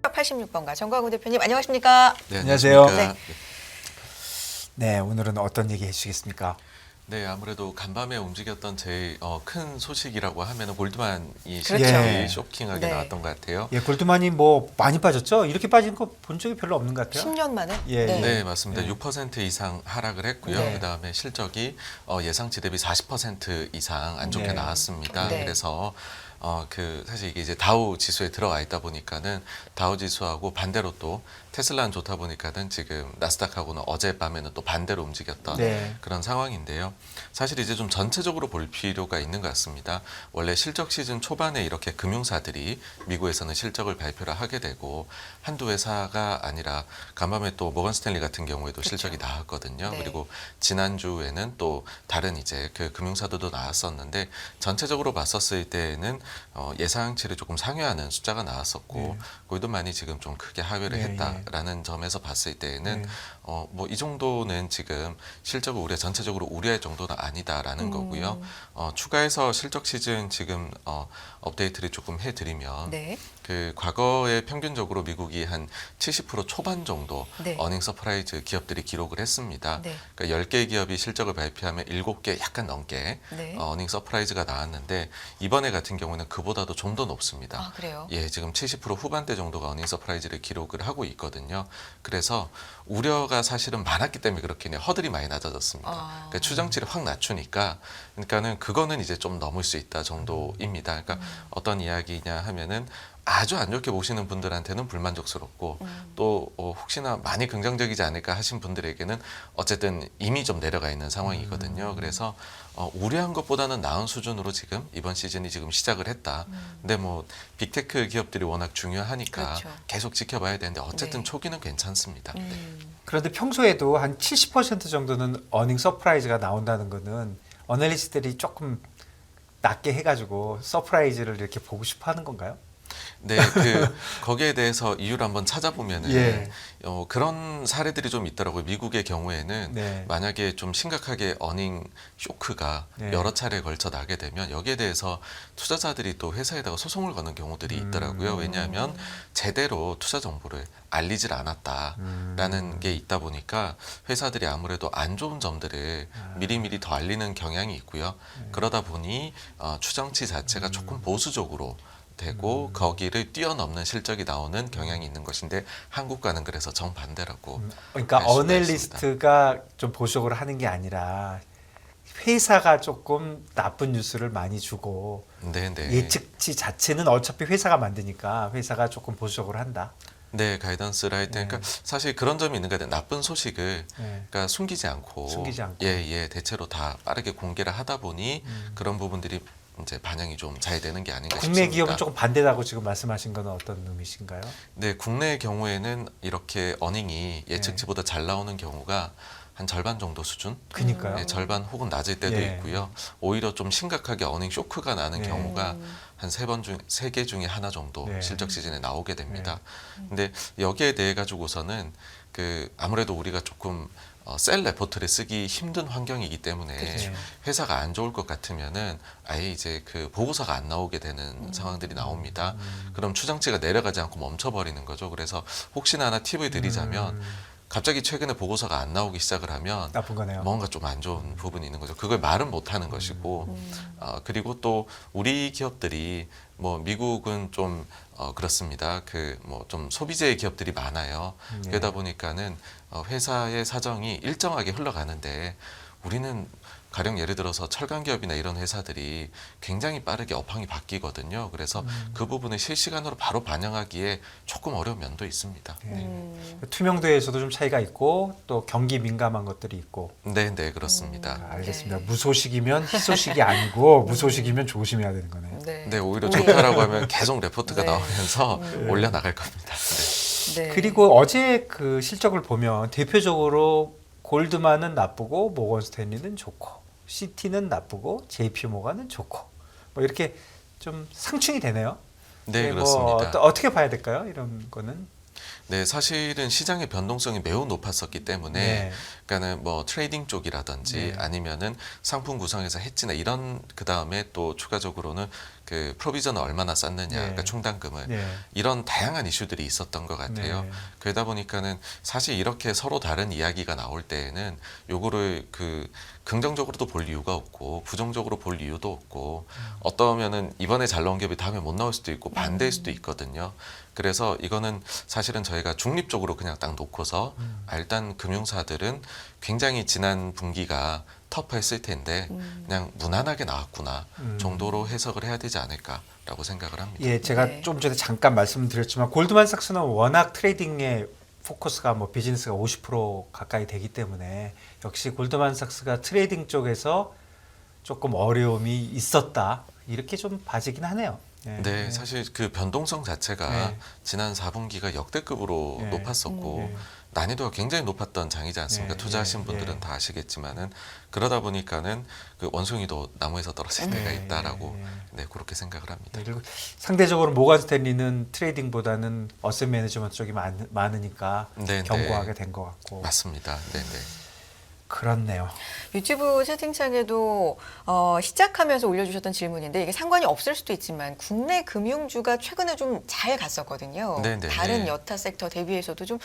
(86번가) 정광훈 대표님 안녕하십니까? 네, 안녕하세요. 안녕하십니까? 네, 오늘은 어떤 얘기 해주시겠습니까? 네, 아무래도 간밤에 움직였던 제일 큰 소식이라고 하면 골드만이 그렇죠. 실적이 예. 쇼킹하게 네. 나왔던 것 같아요. 예, 골드만이 뭐 많이 빠졌죠? 이렇게 빠진 거 본 적이 별로 없는 것 같아요. 10년 만에? 예, 네, 맞습니다. 네. 6% 이상 하락을 했고요. 네. 그다음에 실적이 예상치 대비 40% 이상 안 좋게 네. 나왔습니다. 네. 그래서 사실 이게 이제 다우 지수에 들어가 있다 보니까는 다우 지수하고 반대로 또 테슬라는 좋다 보니까는 지금 나스닥하고는 어젯밤에는 또 반대로 움직였던 네. 그런 상황인데요. 사실 이제 좀 전체적으로 볼 필요가 있는 것 같습니다. 원래 실적 시즌 초반에 이렇게 금융사들이 미국에서는 실적을 발표를 하게 되고 한두 회사가 아니라 간밤에 또 모건 스탠리 같은 경우에도 실적이 나왔거든요. 네. 그리고 지난주에는 또 다른 이제 그 금융사들도 나왔었는데 전체적으로 봤었을 때에는 예상치를 조금 상회하는 숫자가 나왔었고 네. 골드만이 지금 좀 크게 하회를 네, 했다라는 점에서 봤을 때에는 네. 뭐 이 정도는 지금 실적을 전체적으로 우려할 정도는 아니다라는 거고요. 추가해서 실적 시즌 지금 업데이트를 조금 해드리면 네. 그 과거에 평균적으로 미국이 한 70% 초반 정도 네. 어닝 서프라이즈 기업들이 기록을 했습니다. 네. 그러니까 10개 기업이 실적을 발표하면 7개 약간 넘게 네. 어닝 서프라이즈가 나왔는데 이번에 같은 경우는 그보다도 좀 더 높습니다. 아, 그래요? 예, 지금 70% 후반대 정도가 어닝 서프라이즈를 기록을 하고 있거든요. 그래서 우려가 사실은 많았기 때문에 그렇게 허들이 많이 낮아졌습니다. 그러니까 추정치를 확 낮추니까 그러니까는 그거는 이제 좀 넘을 수 있다 정도입니다. 그러니까 어떤 이야기냐 하면은 아주 안 좋게 보시는 분들한테는 불만족스럽고 또 혹시나 많이 긍정적이지 않을까 하신 분들에게는 어쨌든 이미 좀 내려가 있는 상황이거든요. 그래서 우려한 것보다는 나은 수준으로 지금 이번 시즌이 지금 시작을 했다. 근데 뭐 빅테크 기업들이 워낙 중요하니까 그렇죠. 계속 지켜봐야 되는데 어쨌든 네. 초기는 괜찮습니다. 네. 그런데 평소에도 한 70% 정도는 어닝 서프라이즈가 나온다는 거는 어널리스트들이 조금 낮게 해가지고 서프라이즈를 이렇게 보고 싶어 하는 건가요? 네, 거기에 대해서 이유를 한번 찾아보면은 예. 그런 사례들이 좀 있더라고요. 미국의 경우에는 네. 만약에 좀 심각하게 어닝 쇼크가 네. 여러 차례 걸쳐 나게 되면 여기에 대해서 투자자들이 또 회사에다가 소송을 거는 경우들이 있더라고요. 왜냐하면 제대로 투자 정보를 알리질 않았다라는 게 있다 보니까 회사들이 아무래도 안 좋은 점들을 미리미리 더 알리는 경향이 있고요. 그러다 보니 추정치 자체가 조금 보수적으로 되고 거기를 뛰어넘는 실적이 나오는 경향이 있는 것인데 한국과는 그래서 정반대라고 그러니까 알 수가 어널리스트가 좀 보수적으로 하는 게 아니라 회사가 조금 나쁜 뉴스를 많이 주고 네네. 예측치 자체는 어차피 회사가 만드니까 회사가 조금 보수적으로 한다. 네, 가이던스를 할 때, 네. 그러니까 사실 그런 점이 있는 것 같아요. 나쁜 소식을 네. 그러니까 숨기지 않고, 숨기지 않고. 예, 대체로 다 빠르게 공개를 하다 보니 그런 부분들이 이제 반영이 좀 잘 되는 게 아닌가 국내 싶습니다. 기업은 조금 반대라고 지금 말씀하신 건 어떤 의미신가요? 네, 국내의 경우에는 이렇게 어닝이 예측치보다 잘 나오는 경우가 한 절반 정도 수준? 그니까요. 네, 절반 혹은 낮을 때도 예. 있고요. 오히려 좀 심각하게 어닝 쇼크가 나는 네. 경우가 한 세 개 중에 하나 정도 네. 실적 시즌에 나오게 됩니다. 근데 여기에 대해 가지고서는 아무래도 우리가 조금 셀 레포트를 쓰기 힘든 환경이기 때문에 그렇죠. 회사가 안 좋을 것 같으면은 아예 이제 보고서가 안 나오게 되는 상황들이 나옵니다. 그럼 추정치가 내려가지 않고 멈춰버리는 거죠. 그래서 혹시나 하나 팁을 드리자면 갑자기 최근에 보고서가 안 나오기 시작을 하면 나쁜 거네요. 뭔가 좀 안 좋은 부분이 있는 거죠. 그걸 말은 못 하는 것이고, 그리고 또 우리 기업들이 뭐 미국은 좀 그렇습니다. 뭐 좀 소비재 기업들이 많아요. 네. 그러다 보니까는 회사의 사정이 일정하게 흘러가는데 우리는 가령 예를 들어서 철강 기업이나 이런 회사들이 굉장히 빠르게 업황이 바뀌거든요. 그래서 그 부분을 실시간으로 바로 반영하기에 조금 어려운 면도 있습니다. 투명도에서도 좀 차이가 있고 또 경기 민감한 것들이 있고. 네, 그렇습니다. 알겠습니다. 네. 무소식이면 희소식이 아니고 무소식이면 조심해야 되는 거네요. 네. 네, 오히려 좋다라고 하면 계속 레포트가 네. 나오면서 올려나갈 겁니다. 네. 네. 그리고 어제 그 실적을 보면 대표적으로 골드만은 나쁘고 모건 스탠리는 좋고 시티는 나쁘고 JP 모건은 좋고 뭐 이렇게 좀 상충이 되네요. 네, 뭐 그렇습니다. 어떻게 봐야 될까요? 이런 거는? 네, 사실은 시장의 변동성이 매우 높았었기 때문에, 네. 그러니까는 뭐 트레이딩 쪽이라든지 네. 아니면은 상품 구성에서 해지나 이런 그 다음에 또 추가적으로는 그 프로비전을 얼마나 쌓느냐, 네. 그러니까 충당금을 네. 이런 다양한 이슈들이 있었던 것 같아요. 네. 그러다 보니까는 사실 이렇게 서로 다른 이야기가 나올 때에는 요거를 그 긍정적으로도 볼 이유가 없고 부정적으로 볼 이유도 없고 어떠면은 이번에 잘 나온 기업이 다음에 못 나올 수도 있고 반대일 수도 있거든요. 그래서 이거는 사실은 저희가 중립적으로 그냥 딱 놓고서 일단 금융사들은 굉장히 지난 분기가 터프했을 텐데 그냥 무난하게 나왔구나 정도로 해석을 해야 되지 않을까라고 생각을 합니다. 예, 제가 네. 좀 전에 잠깐 말씀드렸지만 골드만삭스는 워낙 트레이딩에 포커스가 뭐 비즈니스가 50% 가까이 되기 때문에 역시 골드만삭스가 트레이딩 쪽에서 조금 어려움이 있었다 이렇게 좀 봐지긴 하네요. 예. 네, 사실 그 변동성 자체가 네. 지난 4분기가 역대급으로 네. 높았었고 네. 난이도가 굉장히 높았던 장이지 않습니까? 네, 투자하신 네, 분들은 네. 다 아시겠지만은 그러다 보니까는 그 원숭이도 나무에서 떨어질 네, 때가 있다라고 네, 네, 그렇게 생각을 합니다. 네, 그리고 상대적으로 모건 스탠리는 트레이딩보다는 어셋 매니지먼트 쪽이 많으니까 네, 견고하게 네. 된 것 같고 맞습니다. 네, 네. 그렇네요. 유튜브 채팅창에도 시작하면서 올려주셨던 질문인데 이게 상관이 없을 수도 있지만 국내 금융주가 최근에 좀 잘 갔었거든요. 네네. 다른 여타 섹터 대비해서도 좀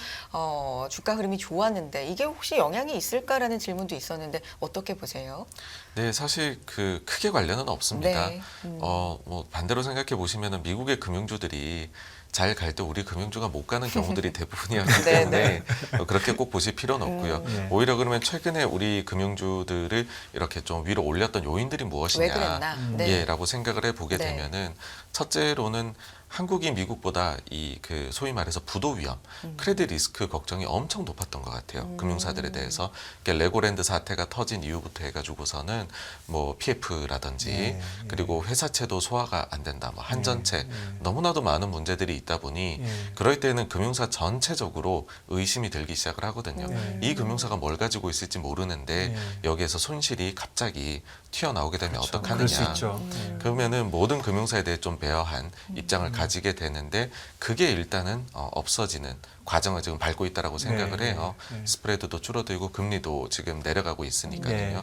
주가 흐름이 좋았는데 이게 혹시 영향이 있을까라는 질문도 있었는데 어떻게 보세요? 네, 사실 그 크게 관련은 없습니다. 네. 뭐 반대로 생각해 보시면은 미국의 금융주들이 잘 갈 때 우리 금융주가 못 가는 경우들이 대부분이었기 네, 때문에 그렇게 꼭 보실 필요는 없고요. 네. 오히려 그러면 최근에 우리 금융주들을 이렇게 좀 위로 올렸던 요인들이 왜 무엇이냐, 그랬나? 예라고 생각을 해보게 네. 되면은 첫째로는 한국이 미국보다 이 그 소위 말해서 부도 위험, 크레딧 리스크 걱정이 엄청 높았던 것 같아요. 금융사들에 대해서. 그러니까 레고랜드 사태가 터진 이후부터 해가지고서는 뭐 PF라든지 네, 그리고 회사채도 소화가 안 된다, 뭐 한전채 너무나도 많은 문제들이 있다 보니 네. 그럴 때는 금융사 전체적으로 의심이 들기 시작을 하거든요. 네. 이 금융사가 뭘 가지고 있을지 모르는데 네. 여기에서 손실이 갑자기 튀어나오게 되면 그렇죠. 어떡하느냐. 그럴 수 있죠. 네. 그러면은 모든 금융사에 대해 좀 배어한 입장을 가지게 되는데 그게 일단은 없어지는 과정을 지금 밟고 있다라고 생각을 네, 해요. 네, 네. 스프레드도 줄어들고 금리도 지금 내려가고 있으니까요. 네.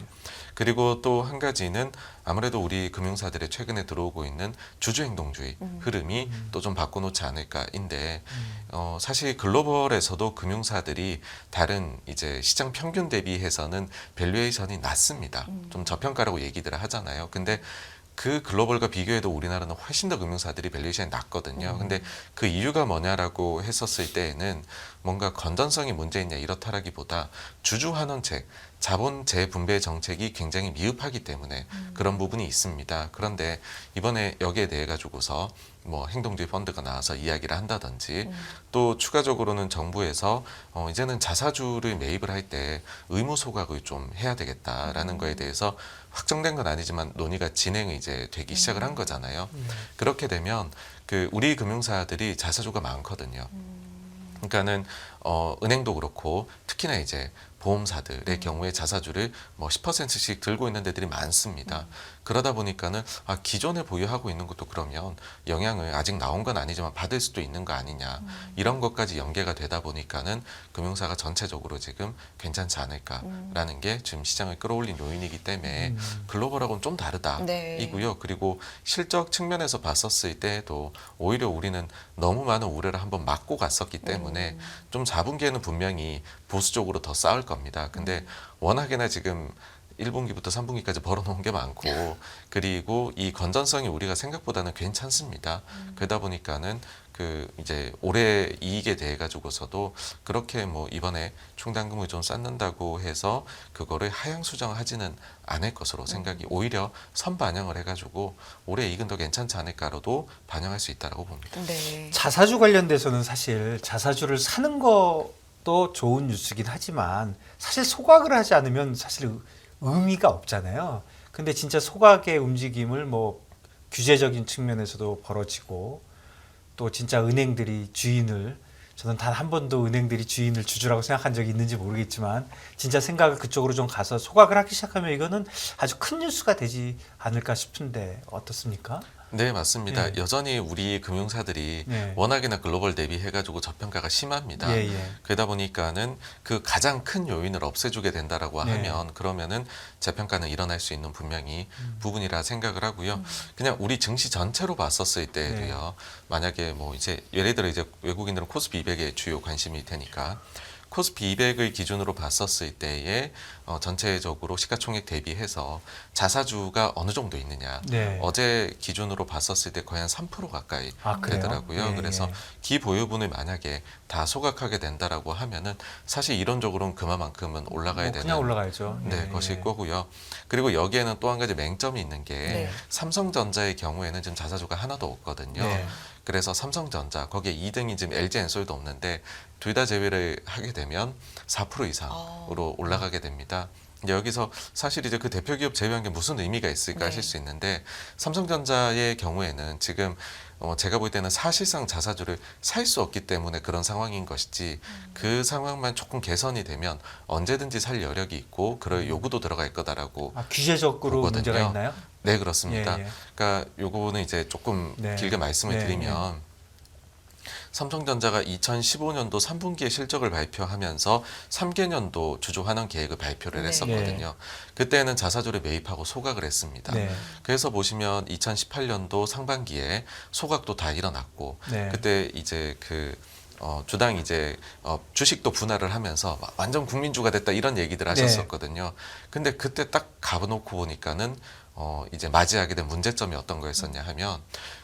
그리고 또 한 가지는 아무래도 우리 금융사들의 최근에 들어오고 있는 주주행동주의 흐름이 또 좀 바꿔놓지 않을까인데 사실 글로벌에서도 금융사들이 다른 이제 시장 평균 대비해서는 밸류에이션이 낮습니다. 좀 저평가라고 얘기들을 하잖아요. 근데 그 글로벌과 비교해도 우리나라는 훨씬 더 금융사들이 밸류에이션이 낮거든요. 근데 그 이유가 뭐냐라고 했었을 때에는 뭔가 건전성이 문제 있냐 이렇다라기보다 주주 환원책, 자본 재분배 정책이 굉장히 미흡하기 때문에 그런 부분이 있습니다. 그런데 이번에 여기에 대해 가지고서 뭐 행동주의 펀드가 나와서 이야기를 한다든지 또 추가적으로는 정부에서 이제는 자사주를 매입을 할 때 의무 소각을 좀 해야 되겠다라는 거에 대해서 확정된 건 아니지만 논의가 진행이 이제 되기 시작을 한 거잖아요. 그렇게 되면 그 우리 금융사들이 자사주가 많거든요. 그러니까는 은행도 그렇고 특히나 이제 보험사들의 경우에 자사주를 뭐 10%씩 들고 있는 데들이 많습니다. 그러다 보니까는 기존에 보유하고 있는 것도 그러면 영향을 아직 나온 건 아니지만 받을 수도 있는 거 아니냐 이런 것까지 연계가 되다 보니까는 금융사가 전체적으로 지금 괜찮지 않을까라는 게 지금 시장을 끌어올린 요인이기 때문에 글로벌하고는 좀 다르다 네. 이고요. 그리고 실적 측면에서 봤었을 때도 오히려 우리는 너무 많은 우려를 한번 맞고 갔었기 때문에 좀 4분기에는 분명히 보수적으로 더 싸울 겁니다. 근데 워낙에나 지금 1분기부터 3분기까지 벌어놓은 게 많고 그리고 이 건전성이 우리가 생각보다는 괜찮습니다. 그러다 보니까는 그 이제 올해 이익에 대해 가지고서도 그렇게 뭐 이번에 충당금을 좀 쌓는다고 해서 그거를 하향 수정하지는 않을 것으로 생각이 오히려 선반영을 해가지고 올해 이익은 더 괜찮지 않을까로도 반영할 수 있다라고 봅니다. 네. 자사주 관련돼서는 사실 자사주를 사는 것도 좋은 뉴스긴 하지만 사실 소각을 하지 않으면 사실 의미가 없잖아요. 근데 진짜 소각의 움직임을 뭐 규제적인 측면에서도 벌어지고 또 진짜 은행들이 주인을 저는 단 한 번도 은행들이 주인을 주주라고 생각한 적이 있는지 모르겠지만 진짜 생각을 그쪽으로 좀 가서 소각을 하기 시작하면 이거는 아주 큰 뉴스가 되지 않을까 싶은데 어떻습니까? 네, 맞습니다. 예. 여전히 우리 금융사들이 예. 워낙이나 글로벌 대비해가지고 저평가가 심합니다. 예, 예. 그러다 보니까는 그 가장 큰 요인을 없애주게 된다라고 네. 하면 그러면은 재평가는 일어날 수 있는 분명히 부분이라 생각을 하고요. 그냥 우리 증시 전체로 봤었을 때도요. 만약에 뭐 이제 예를 들어 이제 외국인들은 코스피 200에 주요 관심이 되니까 코스피 200을 기준으로 봤었을 때에 전체적으로 시가총액 대비해서 자사주가 어느 정도 있느냐. 네. 어제 기준으로 봤었을 때 거의 한 3% 가까이 아, 그래요? 되더라고요. 예, 그래서 예. 기보유분을 만약에 다 소각하게 된다라고 하면은 사실 이론적으로는 그만큼은 올라가야 그냥 되는 올라가야죠. 네, 예, 것일 예. 거고요. 그리고 여기에는 또 한 가지 맹점이 있는 게 네. 삼성전자의 경우에는 지금 자사주가 하나도 없거든요. 네. 그래서 삼성전자 거기에 2등이 지금 LG엔솔도 없는데 둘 다 제외를 하게 되면 4% 이상으로 올라가게 됩니다. 이제 여기서 사실 이제 그 대표 기업 제외한 게 무슨 의미가 있을까 네. 하실 수 있는데 삼성전자의 경우에는 지금 제가 볼 때는 사실상 자사주를 살 수 없기 때문에 그런 상황인 것이지 그 상황만 조금 개선이 되면 언제든지 살 여력이 있고 그럴 요구도 들어갈 거다라고 아, 규제적으로 보거든요. 문제가 있나요? 네, 그렇습니다. 예, 예. 그러니까 요거는 이제 조금 네. 길게 말씀을 네, 드리면 삼성전자가 2015년도 3분기에 실적을 발표하면서 3개년도 주주 환원 계획을 발표를 네. 했었거든요. 그때는 자사주를 매입하고 소각을 했습니다. 네. 그래서 보시면 2018년도 상반기에 소각도 다 일어났고 네. 그때 이제 주당 이제 주식도 분할을 하면서 완전 국민주가 됐다 이런 얘기들 하셨었거든요. 근데 그때 딱 가봐놓고 보니까는 이제 맞이하게 된 문제점이 어떤 거였었냐 하면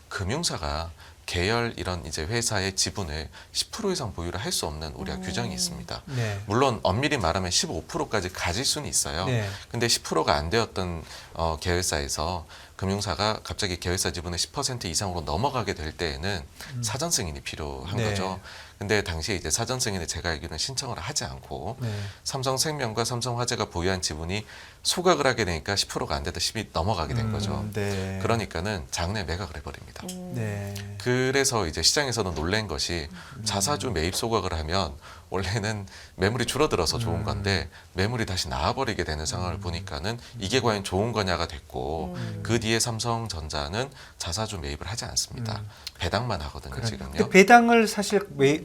금융사가 계열 이런 이제 회사의 지분을 10% 이상 보유를 할 수 없는 우리가 규정이 있습니다. 네. 물론 엄밀히 말하면 15%까지 가질 수는 있어요. 네. 근데 10%가 안 되었던 계열사에서 금융사가 갑자기 계열사 지분의 10% 이상으로 넘어가게 될 때에는 사전 승인이 필요한 네. 거죠. 근데 당시에 이제 사전 승인을 제가 알기로는 신청을 하지 않고 네. 삼성생명과 삼성화재가 보유한 지분이 소각을 하게 되니까 10%가 안 되다 10이 넘어가게 된 거죠. 네. 그러니까는 장내 매각을 해버립니다. 네. 그래서 이제 시장에서는 놀란 것이 자사주 매입 소각을 하면 원래는 매물이 줄어들어서 좋은 건데 매물이 다시 나와버리게 되는 상황을 보니까는 이게 과연 좋은 거냐가 됐고 그 뒤에 삼성전자는 자사주 매입을 하지 않습니다. 배당만 하거든요, 근데 지금요. 배당을 사실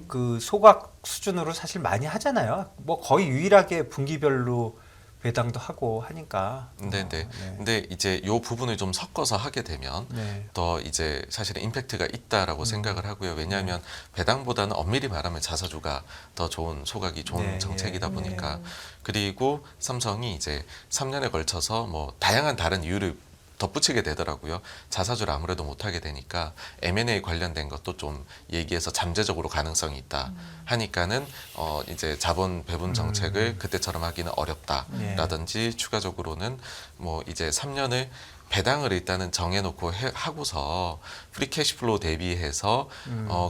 그 소각 수준으로 사실 많이 하잖아요. 뭐 거의 유일하게 분기별로 배당도 하고 하니까. 네. 네. 근데 이제 요 부분을 좀 섞어서 하게 되면 네. 더 이제 사실은 임팩트가 있다라고 생각을 하고요. 왜냐하면 배당보다는 엄밀히 말하면 자사주가 더 좋은 소각이 좋은 네, 정책이다 예. 보니까 그리고 삼성이 이제 3년에 걸쳐서 뭐 다양한 다른 이유를 덧붙이게 되더라고요. 자사주를 아무래도 못하게 되니까 M&A 관련된 것도 좀 얘기해서 잠재적으로 가능성이 있다 하니까는 이제 자본 배분 정책을 그때처럼 하기는 어렵다라든지 추가적으로는 뭐 이제 3년을 배당을 일단은 정해놓고 하고서 프리 캐시플로우 대비해서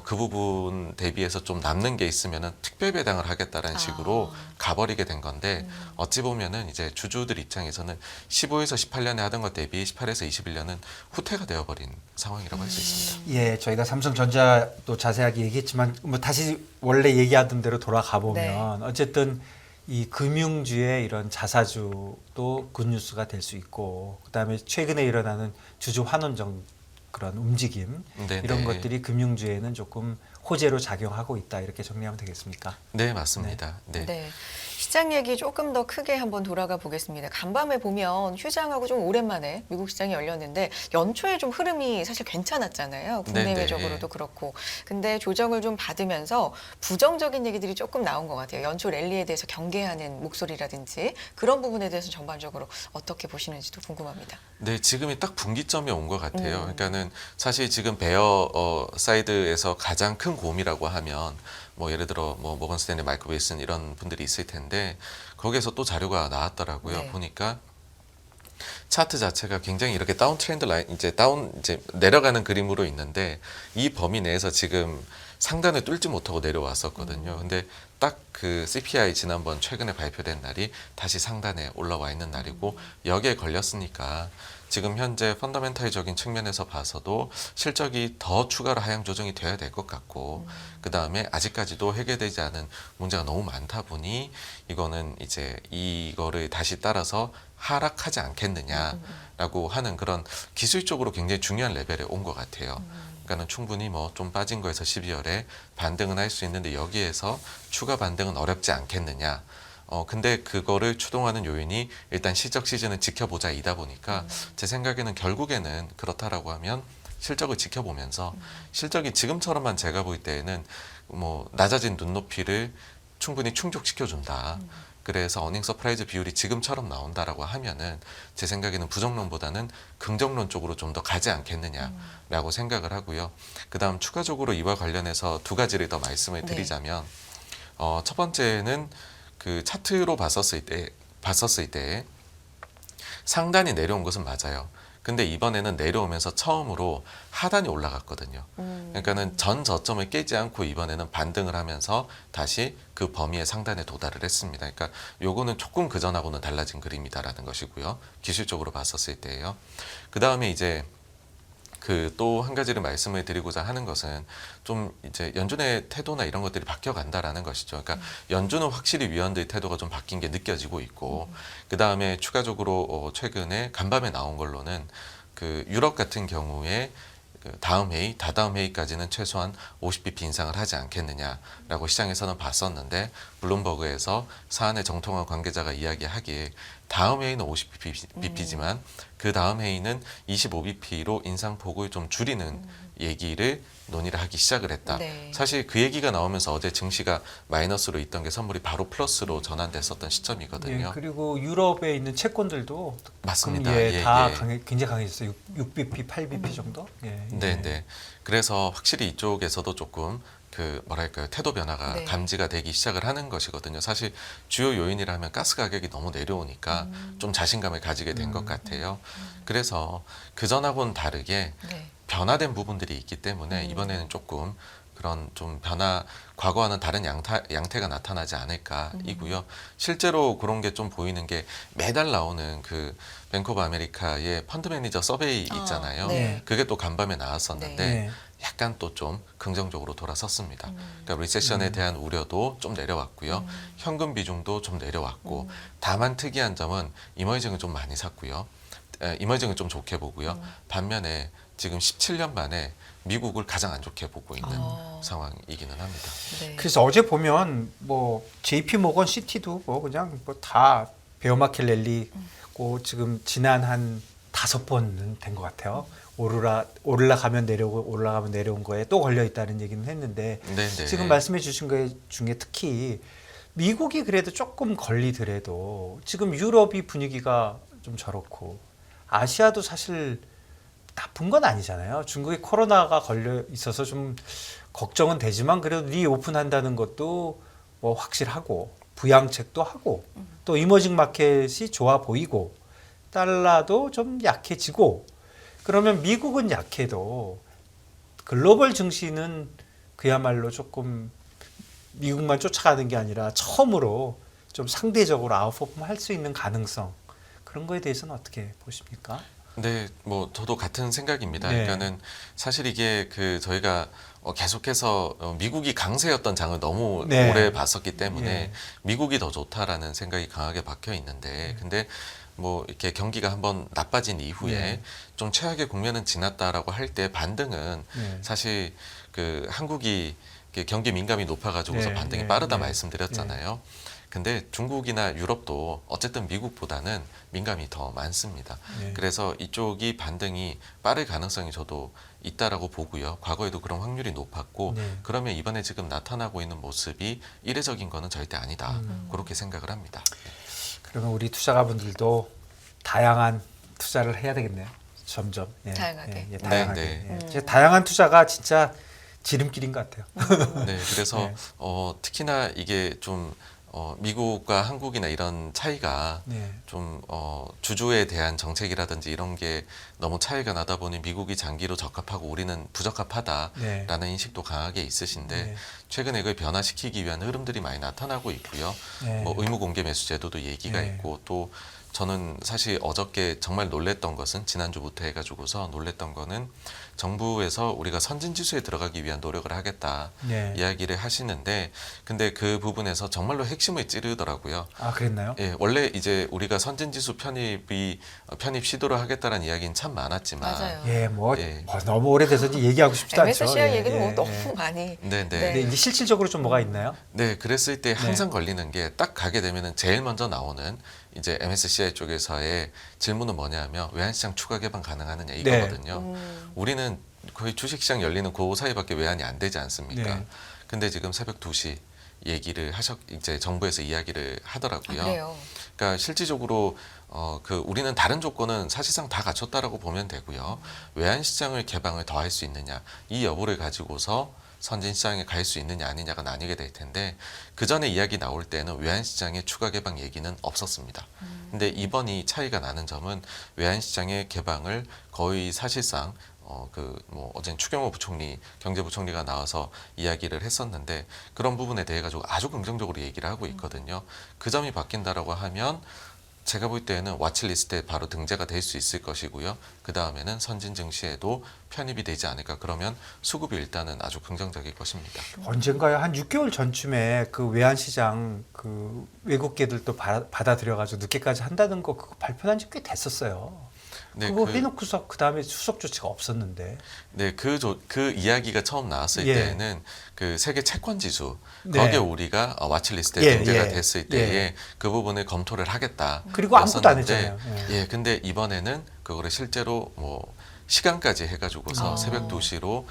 그 부분 대비해서 좀 남는 게 있으면은 특별 배당을 하겠다라는 식으로 가버리게 된 건데 어찌 보면은 이제 주주들 입장에서는 15에서 18년에 하던 것 대비 18에서 21년은 후퇴가 되어버린 상황이라고 할 수 있습니다. 예, 저희가 삼성전자도 자세하게 얘기했지만 뭐 다시 원래 얘기하던 대로 돌아가 보면 어쨌든 이 금융주의 이런 자사주도 굿뉴스가 될 수 있고 그다음에 최근에 일어나는 주주 환원정 그런 움직임 네, 이런 네. 것들이 금융주에는 조금 호재로 작용하고 있다 이렇게 정리하면 되겠습니까? 네, 맞습니다. 네. 네. 시장 얘기 조금 더 크게 한번 돌아가 보겠습니다. 간밤에 보면 휴장하고 좀 오랜만에 미국 시장이 열렸는데 연초에 좀 흐름이 사실 괜찮았잖아요. 국내외적으로도 그렇고. 근데 조정을 좀 받으면서 부정적인 얘기들이 조금 나온 것 같아요. 연초 랠리에 대해서 경계하는 목소리라든지 그런 부분에 대해서 전반적으로 어떻게 보시는지도 궁금합니다. 네, 지금이 딱 분기점이 온 것 같아요. 그러니까는 사실 지금 베어 사이드에서 가장 큰 고민이라고 하면 뭐 예를 들어 뭐 모건 스탠리, 마이클 윌슨 이런 분들이 있을 텐데 거기에서 또 자료가 나왔더라고요. 네. 보니까 차트 자체가 굉장히 이렇게 다운 트렌드 라인 이제 내려가는 그림으로 있는데 이 범위 내에서 지금 상단을 뚫지 못하고 내려왔었거든요. 근데 딱 그 CPI 지난번 최근에 발표된 날이 다시 상단에 올라와 있는 날이고 여기에 걸렸으니까 지금 현재 펀더멘탈적인 측면에서 봐서도 실적이 더 추가로 하향 조정이 돼야 될 것 같고 그 다음에 아직까지도 해결되지 않은 문제가 너무 많다 보니 이거는 이제 이거를 다시 따라서 하락하지 않겠느냐라고 하는 그런 기술적으로 굉장히 중요한 레벨에 온 것 같아요. 그러니까는 충분히 뭐 좀 빠진 거에서 12월에 반등은 할 수 있는데 여기에서 추가 반등은 어렵지 않겠느냐. 근데 그거를 추동하는 요인이 일단 실적 시즌을 지켜보자 이다 보니까 제 생각에는 결국에는 그렇다라고 하면 실적을 지켜보면서 실적이 지금처럼만 제가 볼 때에는 뭐 낮아진 눈높이를 충분히 충족시켜준다. 그래서 어닝 서프라이즈 비율이 지금처럼 나온다라고 하면은 제 생각에는 부정론보다는 긍정론 쪽으로 좀 더 가지 않겠느냐라고 생각을 하고요. 그다음 추가적으로 이와 관련해서 두 가지를 더 말씀을 드리자면 첫 번째는 그 차트로 봤었을 때 상단이 내려온 것은 맞아요. 근데 이번에는 내려오면서 처음으로 하단이 올라갔거든요. 그러니까는 전 저점을 깨지 않고 이번에는 반등을 하면서 다시 그 범위의 상단에 도달을 했습니다. 그러니까 요거는 조금 그전하고는 달라진 그림이다라는 것이고요. 기술적으로 봤었을 때예요. 그 다음에 이제 그 또 한 가지를 말씀을 드리고자 하는 것은 좀 이제 연준의 태도나 이런 것들이 바뀌어 간다라는 것이죠. 그러니까 연준은 확실히 위원들의 태도가 좀 바뀐 게 느껴지고 있고 그 다음에 추가적으로 최근에 간밤에 나온 걸로는 그 유럽 같은 경우에 그 다음 회의, 다다음 회의까지는 최소한 50bp 인상을 하지 않겠느냐라고 시장에서는 봤었는데 블룸버그에서 사안의 정통한 관계자가 이야기하기에 다음 회의는 50bp지만 그 다음 회의는 25bp로 인상폭을 좀 줄이는 얘기를 논의를 하기 시작을 했다. 네. 사실 그 얘기가 나오면서 어제 증시가 마이너스로 있던 게 선물이 바로 플러스로 전환됐었던 시점이거든요. 예, 그리고 유럽에 있는 채권들도 맞습니다. 다 굉장히 강해졌어요. 6bp, 8bp 정도. 네, 네. 그래서 확실히 이쪽에서도 조금 그 뭐랄까요 태도 변화가 감지가 되기 시작을 하는 것이거든요. 사실 주요 요인이라면 가스 가격이 너무 내려오니까 좀 자신감을 가지게 된 것 같아요. 그래서 그 전하고는 다르게 변화된 부분들이 있기 때문에 이번에는 조금 그런 좀 과거와는 다른 양태가 나타나지 않을까이고요. 실제로 그런 게 좀 보이는 게 매달 나오는 그 뱅크 오브 아메리카의 펀드 매니저 서베이 있잖아요. 그게 또 간밤에 나왔었는데 약간 또 좀 긍정적으로 돌아섰습니다. 그러니까 리세션에 대한 우려도 좀 내려왔고요. 현금 비중도 좀 내려왔고 다만 특이한 점은 이머징은 좀 많이 샀고요. 이머징은 좀 좋게 보고요. 반면에 지금 17년 만에 미국을 가장 안 좋게 보고 있는 상황이기는 합니다. 그래서 어제 보면 뭐 JP 모건 시티도 뭐 그냥 뭐 다 베어마켓 랠리고 지금 지난 한 5번은 된 것 같아요. 올라가면 내려오고 올라가면 내려온 거에 또 걸려 있다는 얘기는 했는데 지금 말씀해 주신 것 중에 특히 미국이 그래도 조금 걸리더라도 지금 유럽이 분위기가 좀 저렇고 아시아도 사실 나쁜 건 아니잖아요. 중국에 코로나가 걸려 있어서 좀 걱정은 되지만 그래도 리오픈한다는 것도 뭐 확실하고 부양책도 하고 또 이머징 마켓이 좋아 보이고 달러도 좀 약해지고 그러면 미국은 약해도 글로벌 증시는 그야말로 조금 미국만 쫓아가는 게 아니라 처음으로 좀 상대적으로 아웃퍼폼 할 수 있는 가능성 그런 거에 대해서는 어떻게 보십니까? 네, 뭐 저도 같은 생각입니다. 그러니까는 사실 이게 그 저희가 계속해서 미국이 강세였던 장을 너무 오래 봤었기 때문에 미국이 더 좋다라는 생각이 강하게 박혀 있는데 근데 뭐 이렇게 경기가 한번 나빠진 이후에 좀 최악의 국면은 지났다라고 할 때 반등은 사실 그 한국이 경기 민감이 높아가지고서 반등이 빠르다 말씀드렸잖아요. 근데 중국이나 유럽도 어쨌든 미국보다는 민감이 더 많습니다. 그래서 이쪽이 반등이 빠를 가능성이 저도 있다라고 보고요. 과거에도 그런 확률이 높았고 그러면 이번에 지금 나타나고 있는 모습이 이례적인 거는 절대 아니다. 그렇게 생각을 합니다. 그러면 우리 투자가분들도 다양한 투자를 해야 되겠네요. 점점 다양하게. 다양하게. 다양한 투자가 진짜 지름길인 것 같아요. 네, 그래서 특히나 이게 좀 미국과 한국이나 이런 차이가 좀 주주에 대한 정책이라든지 이런 게 너무 차이가 나다 보니 미국이 장기로 적합하고 우리는 부적합하다라는 인식도 강하게 있으신데 최근에 그걸 변화시키기 위한 흐름들이 많이 나타나고 있고요. 뭐 의무 공개 매수 제도도 얘기가 있고 또 저는 사실 어저께 정말 놀랬던 것은 지난주부터 해가지고서 놀랬던 거는 정부에서 우리가 선진지수에 들어가기 위한 노력을 하겠다 네. 이야기를 하시는데 근데 그 부분에서 정말로 핵심을 찌르더라고요. 아, 그랬나요? 예, 원래 이제 우리가 선진지수 편입 시도를 하겠다라는 이야기는 참 많았지만 맞아요. 예, 뭐, 예. 뭐 너무 오래돼서 이제 얘기하고 싶지도 않죠. MSCI 예, 얘기는 뭐 예, 너무 예. 많이. 네네. 근데 이제 실질적으로 좀 뭐가 있나요? 네, 그랬을 때 항상 걸리는 게 딱 가게 되면은 제일 먼저 나오는 이제 MSCI 쪽에서의 질문은 뭐냐면 외환시장 추가 개방 가능하느냐 이거거든요. 우리는 거의 주식시장 열리는 그 사이밖에 외환이 안 되지 않습니까? 네. 근데 지금 새벽 2시 얘기를 이제 정부에서 이야기를 하더라고요. 그래요. 그러니까 실질적으로 우리는 다른 조건은 사실상 다 갖췄다라고 보면 되고요. 외환시장을 개방을 더 할 수 있느냐 이 여부를 가지고서 선진시장에 갈 수 있느냐 아니냐가 나뉘게 될 텐데 그 전에 이야기 나올 때는 외환시장의 추가 개방 얘기는 없었습니다. 근데 이번이 차이가 나는 점은 외환시장의 개방을 거의 사실상 어제 추경호 부총리, 경제부총리가 나와서 이야기를 했었는데 그런 부분에 대해 가지고 아주 긍정적으로 얘기를 하고 있거든요. 그 점이 바뀐다라고 하면 제가 볼 때는 와치리스트에 바로 등재가 될 수 있을 것이고요. 그 다음에는 선진 증시에도 편입이 되지 않을까. 그러면 수급이 일단은 아주 긍정적일 것입니다. 언젠가요? 한 6개월 전쯤에 그 외환시장 그 외국계들도 받아들여가지고 늦게까지 한다는 거 그거 발표한 지 꽤 됐었어요. 네, 그거 해놓고서 그 다음에 수속 조치가 없었는데. 네, 그 이야기가 처음 나왔을 예. 때에는 그 세계 채권 지수 네. 거기에 우리가 와치리스트에 예, 등재가 예. 됐을 때에 예. 그 부분을 검토를 하겠다. 그리고 아무것도 안 였었는데, 했잖아요. 예, 근데 이번에는 그거를 실제로 뭐 시간까지 해가지고서 아. 새벽 2시로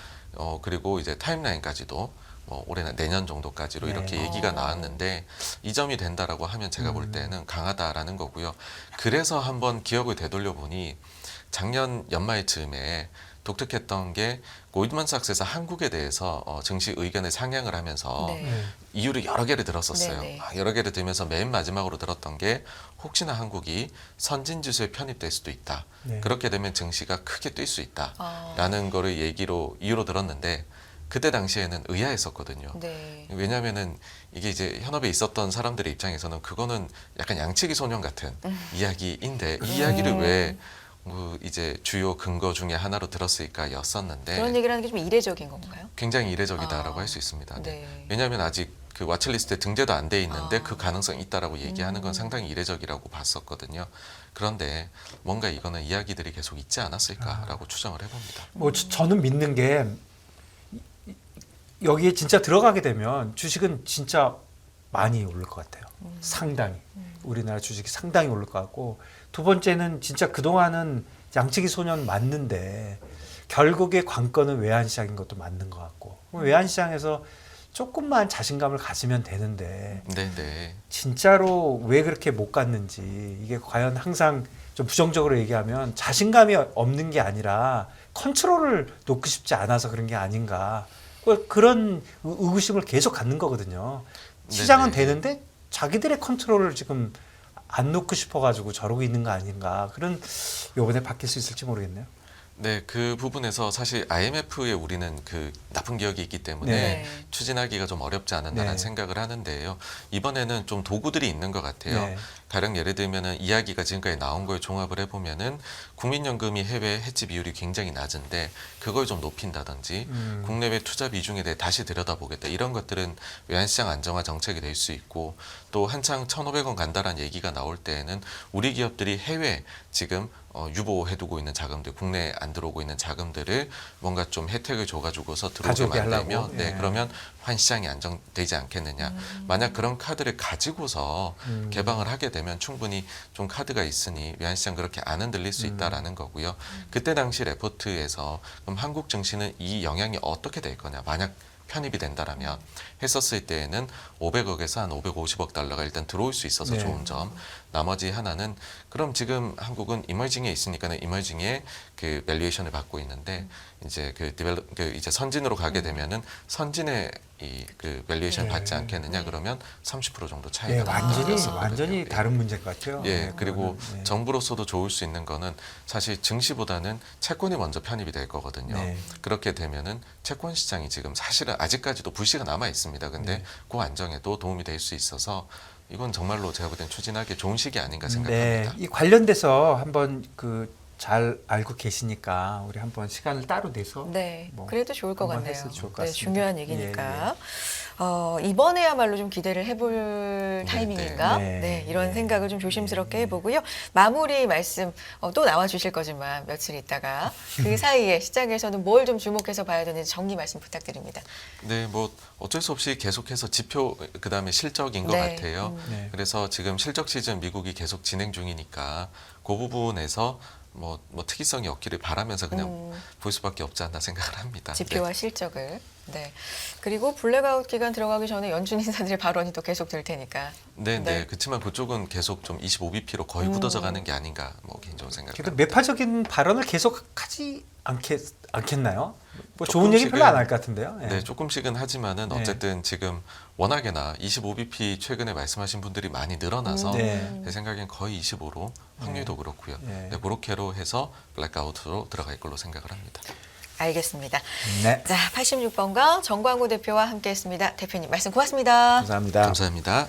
그리고 이제 타임라인까지도 뭐 올해나 내년 정도까지로 네. 이렇게 얘기가 나왔는데 이 점이 된다라고 하면 제가 볼 때는 강하다라는 거고요. 그래서 한번 기억을 되돌려 보니 작년 연말쯤에 독특했던 게 골드만삭스에서 한국에 대해서 증시 의견을 상향을 하면서 네. 네. 이유를 여러 개를 들었었어요. 네네. 여러 개를 들면서 맨 마지막으로 들었던 게 혹시나 한국이 선진지수에 편입될 수도 있다. 네. 그렇게 되면 증시가 크게 뛸 수 있다. 아. 라는 거를 이유로 들었는데 그때 당시에는 의아했었거든요. 네. 왜냐하면은 이게 이제 현업에 있었던 사람들의 입장에서는 그거는 약간 양치기 소년 같은 이야기인데 이 이야기를 왜 이제 주요 근거 중에 하나로 들었을까였었는데 그런 얘기를 하는 게 좀 이례적인 건가요? 굉장히 이례적이다라고 아. 할 수 있습니다. 네. 네. 왜냐하면 아직 그 와치리스트에 등재도 안 돼 있는데 아. 그 가능성이 있다라고 얘기하는 건 상당히 이례적이라고 봤었거든요. 그런데 뭔가 이거는 이야기들이 계속 있지 않았을까라고 추정을 해봅니다. 뭐 저는 믿는 게 여기에 진짜 들어가게 되면 주식은 진짜 많이 오를 것 같아요. 상당히. 우리나라 주식이 상당히 오를 것 같고 두 번째는 진짜 그동안은 양치기 소년 맞는데 결국에 관건은 외환시장인 것도 맞는 것 같고 외환시장에서 조금만 자신감을 가지면 되는데 네네. 진짜로 왜 그렇게 못 갔는지 이게 과연 항상 좀 부정적으로 얘기하면 자신감이 없는 게 아니라 컨트롤을 놓고 싶지 않아서 그런 게 아닌가 그런 의구심을 계속 갖는 거거든요. 시장은 네네. 되는데 자기들의 컨트롤을 지금 안 놓고 싶어가지고 저러고 있는 거 아닌가 그런 요번에 바뀔 수 있을지 모르겠네요. 네, 그 부분에서 사실 IMF에 우리는 그 나쁜 기억이 있기 때문에 네. 추진하기가 좀 어렵지 않았나라는 네. 생각을 하는데요. 이번에는 좀 도구들이 있는 것 같아요. 네. 가령 예를 들면은 이야기가 지금까지 나온 걸 종합을 해보면은 국민연금이 해외 해지 비율이 굉장히 낮은데 그걸 좀 높인다든지 국내외 투자 비중에 대해 다시 들여다보겠다 이런 것들은 외환시장 안정화 정책이 될 수 있고 또 한창 1,500원 간다라는 얘기가 나올 때에는 우리 기업들이 해외 지금 유보해두고 있는 자금들, 국내에 안 들어오고 있는 자금들을 뭔가 좀 혜택을 줘가지고서 들어오게 가져오게 만들면, 하려고? 네, 예. 그러면 환시장이 안정되지 않겠느냐. 만약 그런 카드를 가지고서 개방을 하게 되면 충분히 좀 카드가 있으니 외환시장 그렇게 안 흔들릴 수 있다라는 거고요. 그때 당시 레포트에서 그럼 한국 증시는 이 영향이 어떻게 될 거냐. 만약 편입이 된다라면 했었을 때에는 500억에서 한 550억 달러가 일단 들어올 수 있어서 네. 좋은 점. 나머지 하나는 그럼 지금 한국은 이머징에 있으니까는 이머징의 그 밸류에이션을 받고 있는데 이제 이제 선진으로 가게 되면은 선진의 이 그 밸류에이션 네. 받지 않겠느냐 네. 그러면 30% 정도 예, 차이가 완전히 예. 다른 문제인 것 같아요. 예, 네, 그리고 그거는, 네. 정부로서도 좋을 수 있는 거는 사실 증시보다는 채권이 먼저 편입이 될 거거든요. 네. 그렇게 되면은 채권 시장이 지금 사실은 아직까지도 불씨가 남아 있습니다. 근데 네. 그 안정에도 도움이 될 수 있어서 이건 정말로 제가 볼 땐 추진하기 좋은 시기 아닌가 네, 생각합니다. 이 관련돼서 한번 잘 알고 계시니까 우리 한번 시간을 따로 내서 네, 뭐 그래도 좋을 것 한번 같네요. 했어도 좋을 것 네, 같습니다. 중요한 얘기니까. 이번에야말로 좀 기대를 해볼 타이밍인가? 네. 네, 이런 네. 생각을 좀 조심스럽게 네. 해보고요. 마무리 말씀 또 나와 주실 거지만 며칠 있다가 그 사이에 시장에서는 뭘 좀 주목해서 봐야 되는지 정리 말씀 부탁드립니다. 네, 뭐 어쩔 수 없이 계속해서 지표 그다음에 실적인 것 네. 같아요. 네. 그래서 지금 실적 시즌 미국이 계속 진행 중이니까 그 부분에서 뭐 특이성이 없기를 바라면서 그냥 볼 수밖에 없지 않나 생각을 합니다. 지표와 네. 실적을. 네. 그리고 블랙아웃 기간 들어가기 전에 연준 인사들의 발언이 또 계속 될 테니까. 네, 네. 네. 그렇지만 그쪽은 계속 좀 25bp로 거의 굳어져 가는 게 아닌가 뭐 개인적으로 그래도 생각합니다. 매파적인 발언을 계속하지 않겠나요? 뭐 좋은 얘기 별로 안 할 것 같은데요. 예. 네, 조금씩은 하지만은 네. 어쨌든 지금 워낙에나 25bp 최근에 말씀하신 분들이 많이 늘어나서 네. 제 생각엔 거의 25로 확률도 그렇고요. 네. 네, 그렇게로 해서 블랙아웃으로 들어갈 걸로 생각을 합니다. 알겠습니다. 네. 자, 86번가 정광우 대표와 함께했습니다. 대표님 말씀 고맙습니다. 감사합니다. 감사합니다.